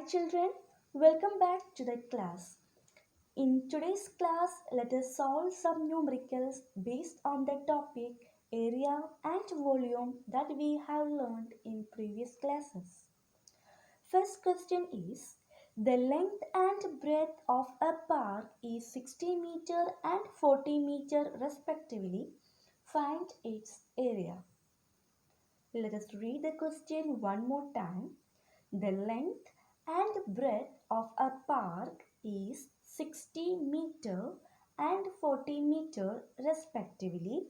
children, welcome back to the class. In today's class, let us solve some numericals based on the topic area and volume that we have learned in previous classes. First question is, the length and breadth of a park is 60 meter and 40 meter respectively. Find its area. Let us read the question one more time. The length and breadth of a park is 60 meter and 40 meter respectively.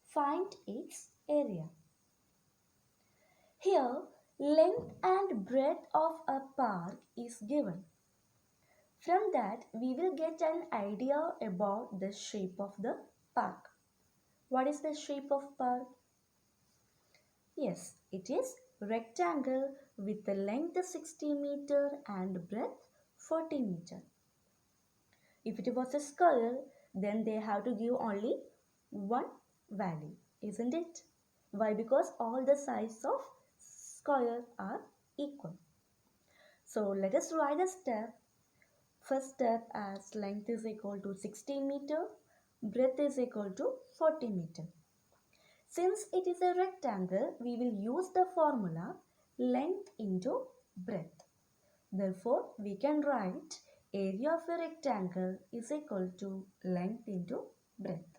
Find its area. Here, length and breadth of a park is given. From that, we will get an idea about the shape of the park. What is the shape of park? Yes, it is rectangle with the length 60 meter and breadth 40 meter. If it was a square, then they have to give only one value, isn't it? Why? Because all the sides of square are equal. So let us write the step. First step as length is equal to 60 meter, breadth is equal to 40 meter. Since it is a rectangle, we will use the formula length into breadth. Therefore, we can write area of a rectangle is equal to length into breadth.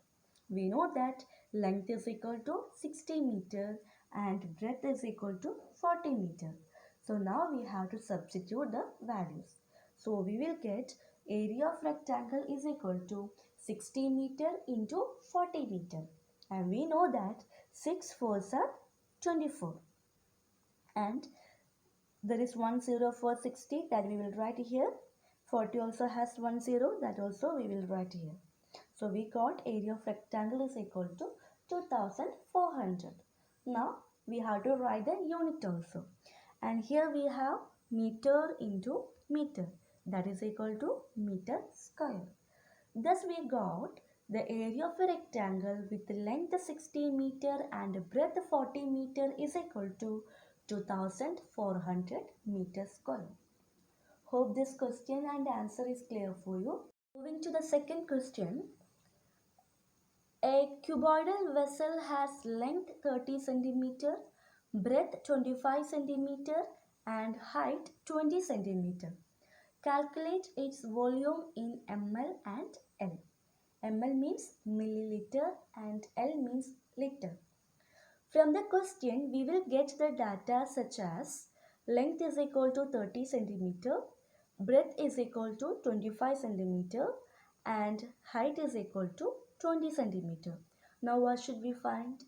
We know that length is equal to 60 meter and breadth is equal to 40 meter. So now we have to substitute the values. So we will get area of rectangle is equal to 60 meter into 40 meter. And we know that 6 fours are 24. And there is 1 0 for 60 that we will write here. 40 also has 1 0 that also we will write here. So we got area of rectangle is equal to 2400. Now we have to write the unit also. And here we have meter into meter, that is equal to meter square. Thus we got the area of a rectangle with length 60 meter and breadth 40 meter is equal to 2400 meters square. Hope this question and answer is clear for you. Moving to the second question. A cuboidal vessel has length 30 centimeter, breadth 25 centimeter and height 20 centimeter. Calculate its volume in ml and L. ml means milliliter and L means liter. From the question, we will get the data such as length is equal to 30 centimeter, breadth is equal to 25 centimeter and height is equal to 20 centimeter. Now what should we find?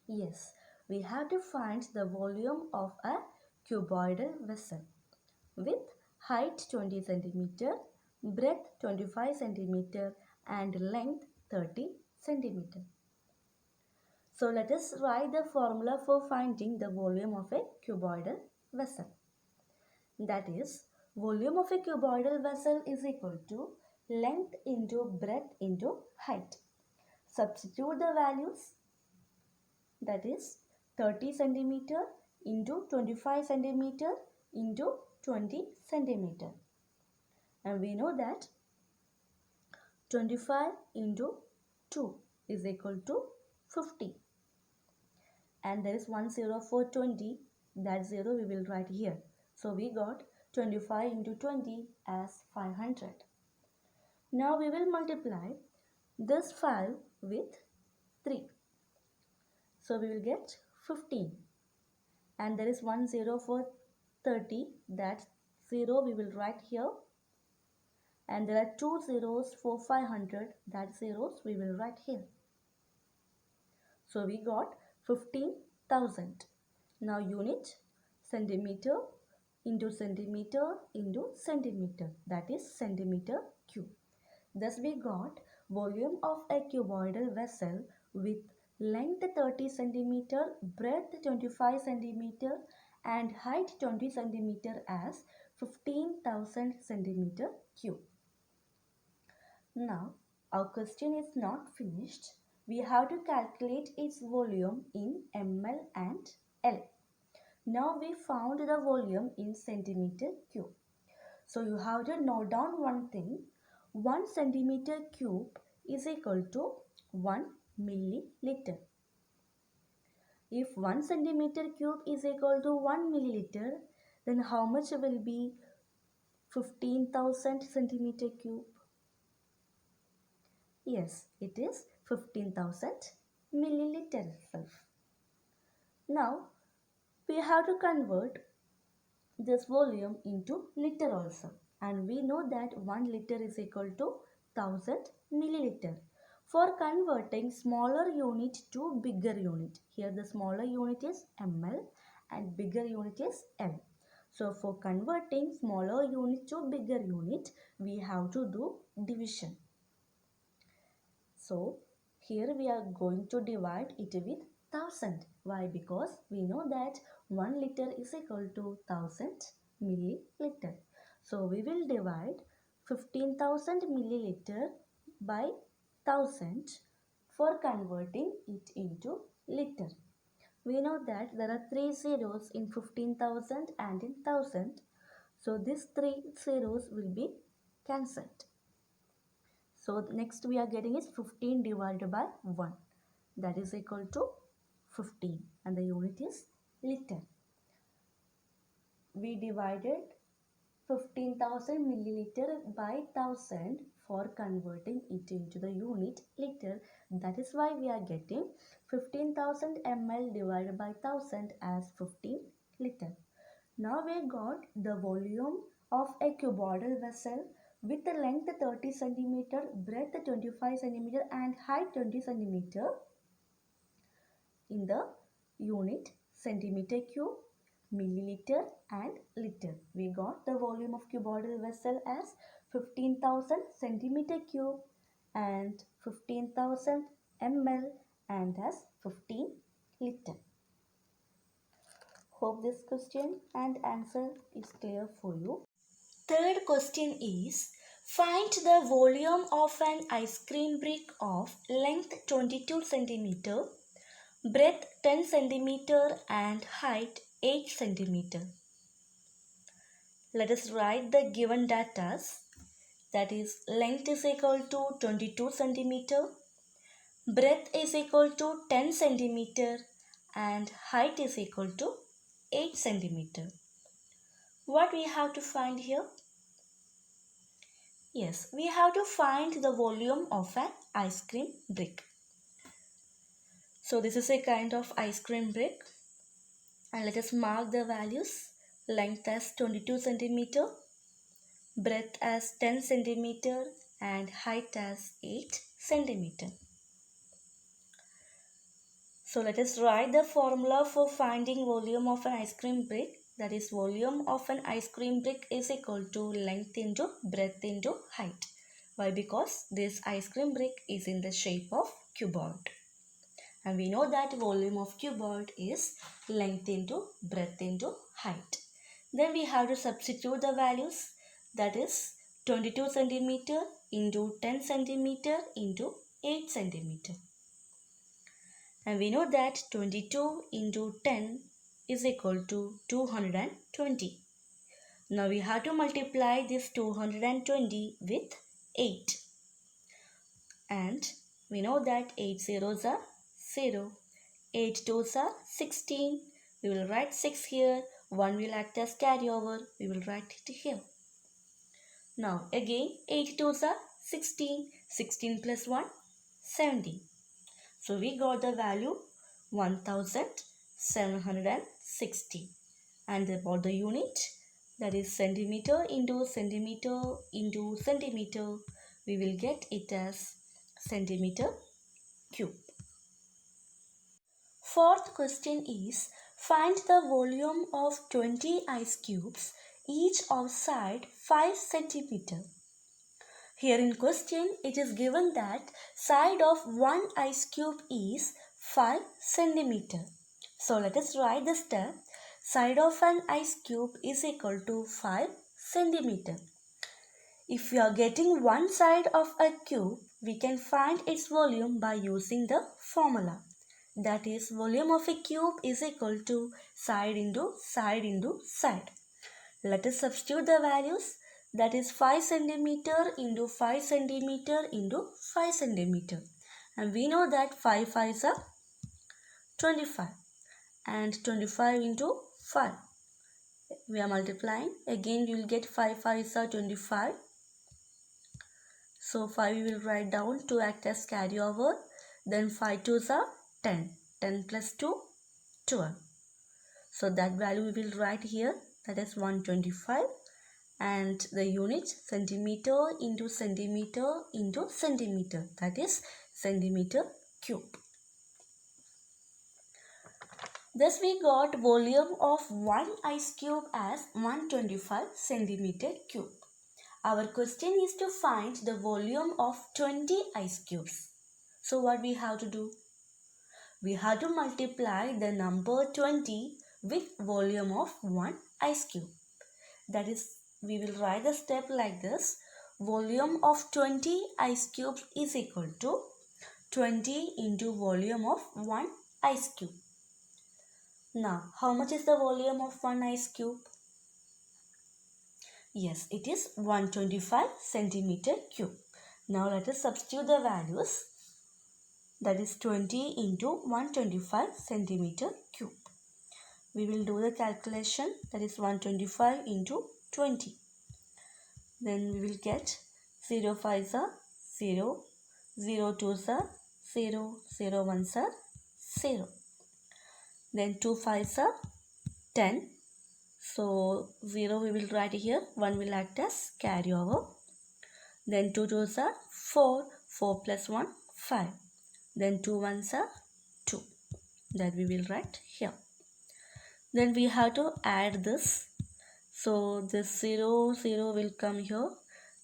Yes, we have to find the volume of a cuboidal vessel with height 20 centimeter, breadth 25 centimeter and length 30 centimeter. So let us write the formula for finding the volume of a cuboidal vessel. That is, volume of a cuboidal vessel is equal to length into breadth into height. Substitute the values, that is 30 centimeter into 25 centimeter into 20 centimeter. And we know that 25 into 2 is equal to 50. And there is 1 0 for 20, that 0 we will write here. So we got 25 into 20 as 500. Now we will multiply this 5 with 3. So we will get 15. And there is 1 0 for 30, that 0 we will write here. And there are 2 zeros for 500, that zeros we will write here. So we got 15,000. Now unit centimeter into centimeter into centimeter, that is centimeter cube. Thus we got volume of a cuboidal vessel with length 30 centimeter, breadth 25 centimeter and height 20 centimeter as 15,000 centimeter cube. Now our question is not finished. We have to calculate its volume in ml and L. Now we found the volume in centimeter cube. So you have to note down one thing. 1 centimeter cube is equal to 1 milliliter. If 1 centimeter cube is equal to 1 milliliter, then how much will be 15,000 centimeter cube? Yes, it is 15,000 milliliter itself. Now, we have to convert this volume into liter also. And we know that 1 liter is equal to 1000 milliliter. For converting smaller unit to bigger unit, here the smaller unit is ml and bigger unit is L. So for converting smaller unit to bigger unit, we have to do division. So here we are going to divide it with 1000. Why? Because we know that 1 liter is equal to 1000 milliliter. So we will divide 15,000 milliliter by 1000 for converting it into liter. We know that there are 3 zeros in 15,000 and in 1000. So these 3 zeros will be cancelled. So next we are getting is 15 divided by 1. That is equal to 15 and the unit is liter. We divided 15,000 milliliter by 1000 for converting it into the unit liter. That is why we are getting 15,000 ml divided by 1000 as 15 liter. Now we got the volume of a cuboidal vessel with the length 30 cm, breadth 25 cm and height 20 cm in the unit centimeter cube, milliliter and liter. We got the volume of cuboidal vessel as 15,000 centimeter cube and 15,000 ml and as 15 liter. Hope this question and answer is clear for you. Third question is, find the volume of an ice cream brick of length 22 cm, breadth 10 cm and height 8 cm. Let us write the given data, that is length is equal to 22 cm, breadth is equal to 10 cm and height is equal to 8 cm. What we have to find here? Yes, we have to find the volume of an ice cream brick. So this is a kind of ice cream brick and let us mark the values. Length as 22 cm, breadth as 10 cm and height as 8 cm. So let us write the formula for finding volume of an ice cream brick. That is, volume of an ice cream brick is equal to length into breadth into height. Why? Because this ice cream brick is in the shape of cuboid. And we know that volume of cuboid is length into breadth into height. Then we have to substitute the values. That is 22 cm into 10 cm into 8 cm. And we know that 22 into 10 is equal to 220. Now we have to multiply this 220 with 8. And we know that 8 zeros are 0. 8 twos are 16. We will write 6 here. 1 will act as carryover. We will write it here. Now again 8 twos are 16. 16 plus 1, 17. So we got the value 1760. And about the unit, that is centimeter into centimeter into centimeter, we will get it as centimeter cube. Fourth question is, find the volume of 20 ice cubes, each of side 5 centimeter. Here in question, it is given that side of one ice cube is 5 centimeter. So let us write the step. Side of an ice cube is equal to 5 centimeter. If we are getting one side of a cube, we can find its volume by using the formula. That is, volume of a cube is equal to side into side into side. Let us substitute the values. That is 5 centimeter into 5 centimeter into 5 centimeter. And we know that 5 5s are 25. And 25 into 5. We are multiplying. Again, you will get 5 5s are 25. So 5 we will write down to act as carryover. Then 5 2s are 10. 10 plus 2, 12. So that value we will write here. That is 125. And the unit centimeter into centimeter into centimeter. That is centimeter cube. Thus we got volume of one ice cube as 125 centimeter cube. Our question is to find the volume of 20 ice cubes. So what we have to do? We have to multiply the number 20 with volume of one ice cube. That is, we will write the step like this. Volume of 20 ice cubes is equal to 20 into volume of one ice cube. Now, how much is the volume of one ice cube? Yes, it is 125 centimeter cube. Now, let us substitute the values. That is 20 into 125 centimeter cube. We will do the calculation. That is 125 into 20. Then we will get 0 5s are 0, 0 2s are 0, 0 1s are 0. Then 2 5s are 10. So 0 we will write here. 1 will act as carryover. Then 2 2s are 4. 4 plus 1, 5. Then 2 1s are 2. That we will write here. Then we have to add this. So this 0 0 will come here.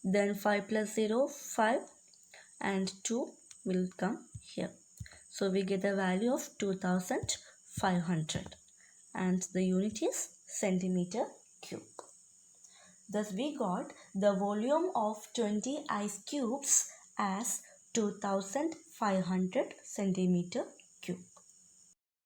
Then 5 plus 0, 5. And 2 will come here. So we get the value of 2500. And the unit is centimeter cube. Thus we got the volume of 20 ice cubes as 2500 centimeter cube.